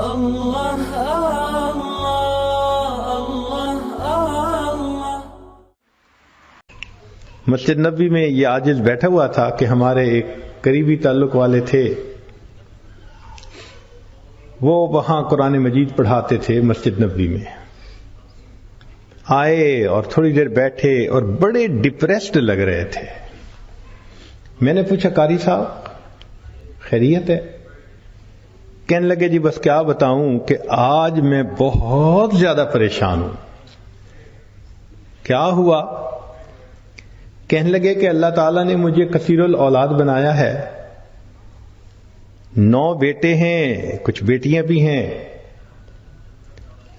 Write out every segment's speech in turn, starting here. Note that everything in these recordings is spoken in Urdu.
اللہ اللہ۔ مسجد نبوی میں یہ عاجز بیٹھا ہوا تھا کہ ہمارے ایک قریبی تعلق والے تھے، وہ وہاں قرآن مجید پڑھاتے تھے مسجد نبوی میں۔ آئے اور تھوڑی دیر بیٹھے اور بڑے ڈپریسڈ لگ رہے تھے۔ میں نے پوچھا قاری صاحب خیریت ہے؟ کہنے لگے جی بس کیا بتاؤں کہ آج میں بہت زیادہ پریشان ہوں۔ کیا ہوا؟ کہنے لگے کہ اللہ تعالیٰ نے مجھے کثیر الاولاد بنایا ہے، 9 بیٹے ہیں، کچھ بیٹیاں بھی ہیں،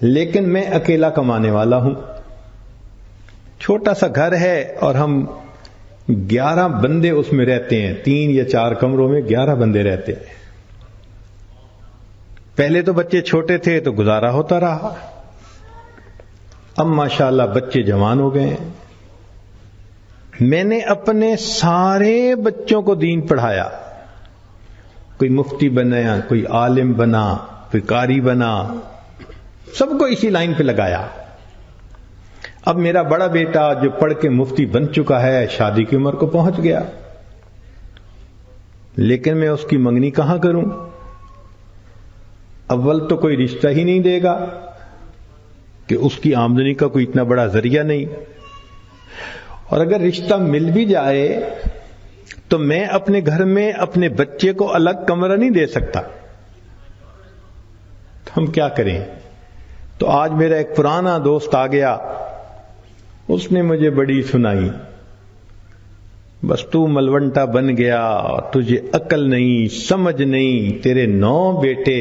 لیکن میں اکیلا کمانے والا ہوں۔ چھوٹا سا گھر ہے اور ہم 11 بندے اس میں رہتے ہیں، 3 یا 4 کمروں میں 11 بندے رہتے ہیں۔ پہلے تو بچے چھوٹے تھے تو گزارا ہوتا رہا، اب ماشاءاللہ بچے جوان ہو گئے ہیں۔ میں نے اپنے سارے بچوں کو دین پڑھایا، کوئی مفتی بنا، کوئی عالم بنا، کوئی قاری بنا، سب کو اسی لائن پہ لگایا۔ اب میرا بڑا بیٹا جو پڑھ کے مفتی بن چکا ہے شادی کی عمر کو پہنچ گیا، لیکن میں اس کی منگنی کہاں کروں؟ اول تو کوئی رشتہ ہی نہیں دے گا کہ اس کی آمدنی کا کوئی اتنا بڑا ذریعہ نہیں، اور اگر رشتہ مل بھی جائے تو میں اپنے گھر میں اپنے بچے کو الگ کمرہ نہیں دے سکتا، تو ہم کیا کریں؟ تو آج میرا ایک پرانا دوست آ گیا، اس نے مجھے بڑی سنائی، بس تو ملونٹا بن گیا، تجھے عقل نہیں، سمجھ نہیں، تیرے 9 بیٹے،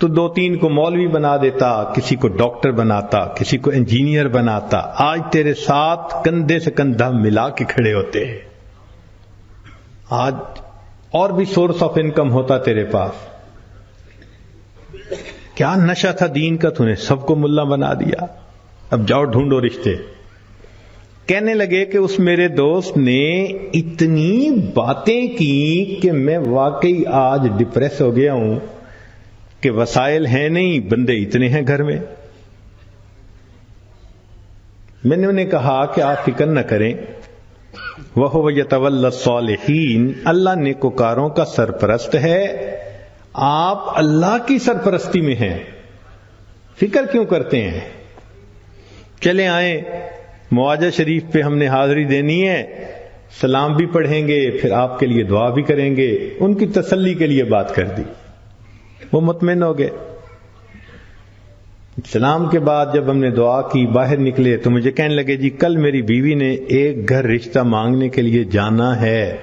تو 2-3 کو مولوی بنا دیتا، کسی کو ڈاکٹر بناتا، کسی کو انجینئر بناتا، آج تیرے ساتھ کندھے سے کندھا ملا کے کھڑے ہوتے ہیں، آج اور بھی سورس آف انکم ہوتا تیرے پاس۔ کیا نشہ تھا دین کا، تو نے سب کو ملا بنا دیا، اب جاؤ ڈھونڈو رشتے۔ کہنے لگے کہ اس میرے دوست نے اتنی باتیں کی کہ میں واقعی آج ڈپریس ہو گیا ہوں کہ وسائل ہیں نہیں، بندے اتنے ہیں گھر میں۔ میں نے انہیں کہا کہ آپ فکر نہ کریں، وَهُوَ يَتَوَلَّى الصَّالِحِينَ، اللہ نیکوکاروں کا سرپرست ہے، آپ اللہ کی سرپرستی میں ہیں، فکر کیوں کرتے ہیں؟ چلے آئیں، معاجہ شریف پہ ہم نے حاضری دینی ہے، سلام بھی پڑھیں گے، پھر آپ کے لیے دعا بھی کریں گے۔ ان کی تسلی کے لیے بات کر دی، وہ مطمئن ہو گئے۔ سلام کے بعد جب ہم نے دعا کی باہر نکلے تو مجھے کہنے لگے جی کل میری بیوی نے ایک گھر رشتہ مانگنے کے لیے جانا ہے،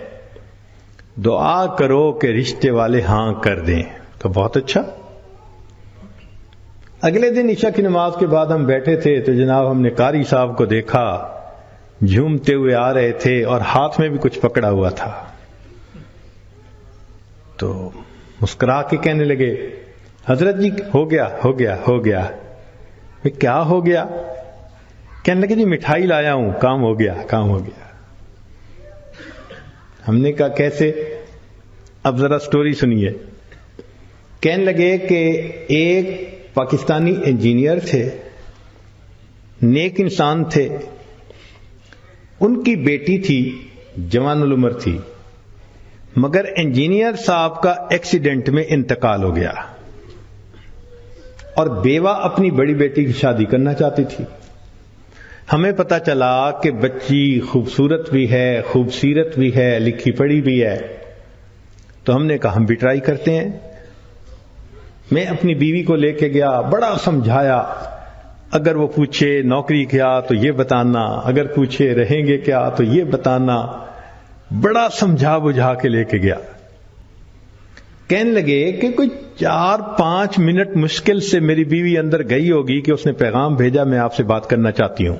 دعا کرو کہ رشتے والے ہاں کر دیں۔ تو بہت اچھا۔ اگلے دن عشاء کی نماز کے بعد ہم بیٹھے تھے تو جناب ہم نے قاری صاحب کو دیکھا، جھومتے ہوئے آ رہے تھے اور ہاتھ میں بھی کچھ پکڑا ہوا تھا، تو مسکرا کے کہنے لگے حضرت جی ہو گیا ہو گیا ہو گیا۔ کیا ہو گیا؟ کہنے لگے جی مٹھائی لایا ہوں، کام ہو گیا کام ہو گیا۔ ہم نے کہا کیسے؟ اب ذرا سٹوری سنیے۔ کہنے لگے کہ ایک پاکستانی انجینئر تھے، نیک انسان تھے، ان کی بیٹی تھی، جوان العمر تھی، مگر انجینئر صاحب کا ایکسیڈنٹ میں انتقال ہو گیا، اور بیوہ اپنی بڑی بیٹی کی شادی کرنا چاہتی تھی۔ ہمیں پتا چلا کہ بچی خوبصورت بھی ہے، خوبصیرت بھی ہے، لکھی پڑھی بھی ہے، تو ہم نے کہا ہم بھی ٹرائی کرتے ہیں۔ میں اپنی بیوی کو لے کے گیا، بڑا سمجھایا، اگر وہ پوچھے نوکری کیا تو یہ بتانا، اگر پوچھے رہیں گے کیا تو یہ بتانا، بڑا سمجھا بجھا کے لے کے گیا۔ کہنے لگے کہ کوئی 4-5 منٹ مشکل سے میری بیوی اندر گئی ہوگی کہ اس نے پیغام بھیجا میں آپ سے بات کرنا چاہتی ہوں۔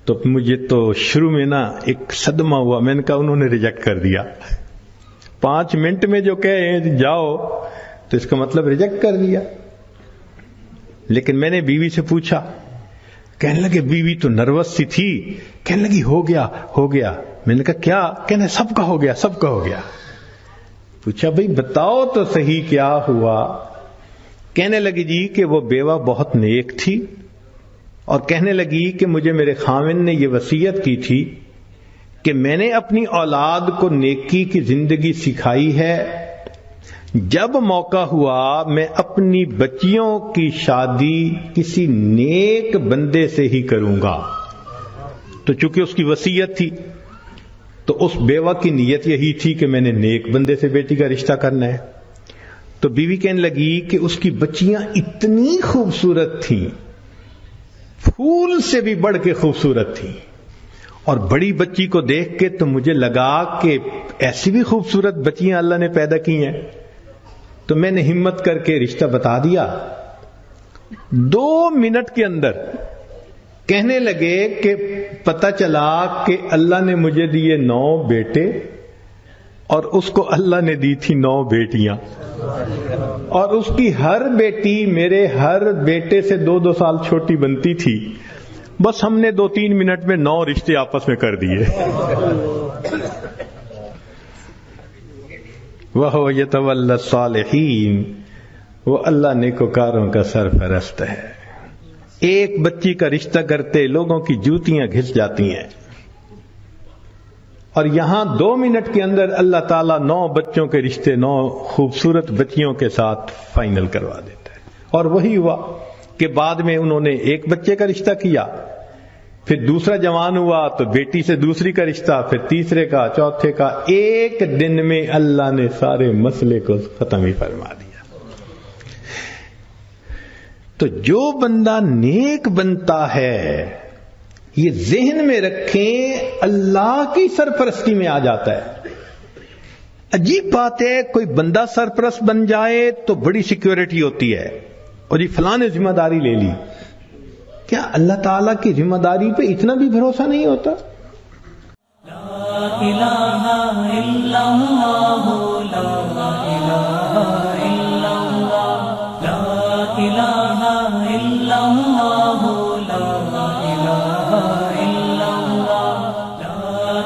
تو مجھے تو شروع میں نا ایک صدمہ ہوا، میں نے کہا انہوں نے ریجیکٹ کر دیا۔ 5 منٹ میں جو کہے جاؤ تو اس کا مطلب ریجیکٹ کر دیا۔ لیکن میں نے بیوی سے پوچھا، کہنے لگے بیوی تو نروس سی تھی، کہنے لگی ہو گیا ہو گیا۔ میں نے کہا کیا؟ کہنے سب کا ہو گیا سب کا ہو گیا۔ پوچھا بھئی بتاؤ تو صحیح کیا ہوا؟ کہنے لگی جی کہ وہ بیوہ بہت نیک تھی، اور کہنے لگی کہ مجھے میرے خاوند نے یہ وصیت کی تھی کہ میں نے اپنی اولاد کو نیکی کی زندگی سکھائی ہے، جب موقع ہوا میں اپنی بچیوں کی شادی کسی نیک بندے سے ہی کروں گا۔ تو چونکہ اس کی وصیت تھی تو اس بیوہ کی نیت یہی تھی کہ میں نے نیک بندے سے بیٹی کا رشتہ کرنا ہے۔ تو بیوی کہنے لگی کہ اس کی بچیاں اتنی خوبصورت تھیں، پھول سے بھی بڑھ کے خوبصورت تھیں، اور بڑی بچی کو دیکھ کے تو مجھے لگا کہ ایسی بھی خوبصورت بچیاں اللہ نے پیدا کی ہیں۔ تو میں نے ہمت کر کے رشتہ بتا دیا۔ 2 منٹ کے اندر کہنے لگے کہ پتہ چلا کہ اللہ نے مجھے دیے 9 بیٹے اور اس کو اللہ نے دی تھی 9 بیٹیاں، اور اس کی ہر بیٹی میرے ہر بیٹے سے 2-2 سال چھوٹی بنتی تھی۔ بس ہم نے 2-3 منٹ میں 9 رشتے آپس میں کر دیے۔ وَهُوَ يَتَوَلَّى الصَّالِحِينَ، وہ اللہ نیکوکاروں کا سرپرست ہے۔ ایک بچی کا رشتہ کرتے لوگوں کی جوتیاں گھس جاتی ہیں، اور یہاں 2 منٹ کے اندر اللہ تعالیٰ 9 بچوں کے رشتے 9 خوبصورت بچیوں کے ساتھ فائنل کروا دیتا ہے۔ اور وہی ہوا کہ بعد میں انہوں نے ایک بچے کا رشتہ کیا، پھر دوسرا جوان ہوا تو بیٹی سے دوسری کا رشتہ، پھر تیسرے کا، چوتھے کا۔ ایک دن میں اللہ نے سارے مسئلے کو ختم ہی فرما دیا۔ تو جو بندہ نیک بنتا ہے، یہ ذہن میں رکھیں، اللہ کی سرپرستی میں آ جاتا ہے۔ عجیب بات ہے، کوئی بندہ سرپرست بن جائے تو بڑی سیکیورٹی ہوتی ہے، اور یہ فلاں نے ذمہ داری لے لی۔ کیا اللہ تعالیٰ کی ذمہ داری پہ اتنا بھی بھروسہ نہیں ہوتا؟ لا الہ الا اللہ، لا الہ الا اللہ، لا الہ الا اللہ، لا الہ الا اللہ، لا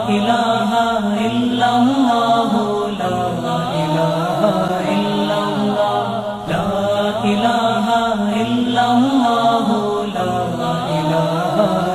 الہ الا اللہ، لا الہ الا اللہ، لا الہ الا اللہ، لا الہ